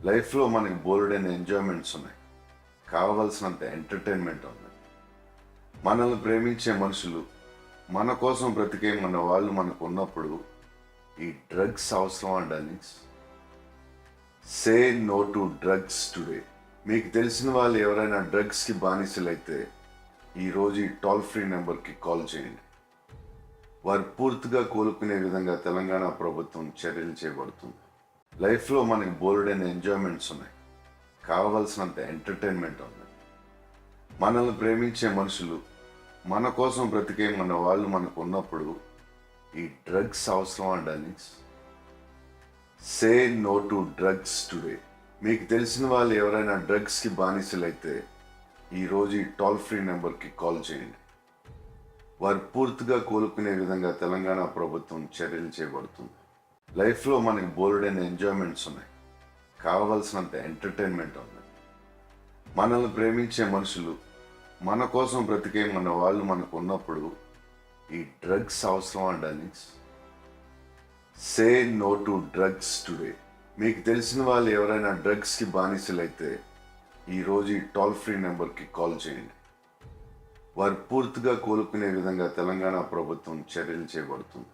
లైఫ్లో మనకి బోల్డైన ఎంజాయ్మెంట్స్ ఉన్నాయి, కావలసినంత ఎంటర్టైన్మెంట్ ఉంది. మనల్ని ప్రేమించే మనుషులు, మన కోసం బ్రతికే మన వాళ్ళు మనకు ఉన్నప్పుడు ఈ డ్రగ్స్ అవసరమా darlings? Say no to drugs today. మీకు తెలిసిన వాళ్ళు ఎవరైనా డ్రగ్స్కి బానిసలైతే ఈరోజు ఈ టోల్ ఫ్రీ నెంబర్కి కాల్ చేయండి. వారు పూర్తిగా కోలుకునే విధంగా తెలంగాణ ప్రభుత్వం చర్యలు చేపడుతుంది. లైఫ్లో మనకి బోల్డైన ఎంజాయ్మెంట్స్ ఉన్నాయి, కావలసినంత ఎంటర్టైన్మెంట్ ఉంది. మనల్ని ప్రేమించే మనుషులు, మన కోసం బ్రతికే మన వాళ్ళు మనకు ఉన్నప్పుడు ఈ డ్రగ్స్ అవసరమా darlings? Say no to drugs today. మీకు తెలిసిన వాళ్ళు ఎవరైనా డ్రగ్స్కి బానిసలైతే ఈరోజు ఈ టోల్ ఫ్రీ నెంబర్కి కాల్ చేయండి. వారు పూర్తిగా కోలుకునే విధంగా తెలంగాణ ప్రభుత్వం చర్యలు చేపడుతుంది. లైఫ్లో మనకి బోల్డైన ఎంజాయ్మెంట్స్ ఉన్నాయి, కావలసినంత ఎంటర్టైన్మెంట్ ఉంది. మనల్ని ప్రేమించే మనుషులు, మన కోసం బ్రతికే మన వాళ్ళు మనకు ఉన్నప్పుడు ఈ డ్రగ్స్ అవసరమా darlings? Say no to drugs today. మీకు తెలిసిన వాళ్ళు ఎవరైనా డ్రగ్స్కి బానిసలైతే ఈరోజు ఈ టోల్ ఫ్రీ నెంబర్కి కాల్ చేయండి. వారు పూర్తిగా కోలుకునే విధంగా తెలంగాణ ప్రభుత్వం చర్యలు చేపడుతుంది.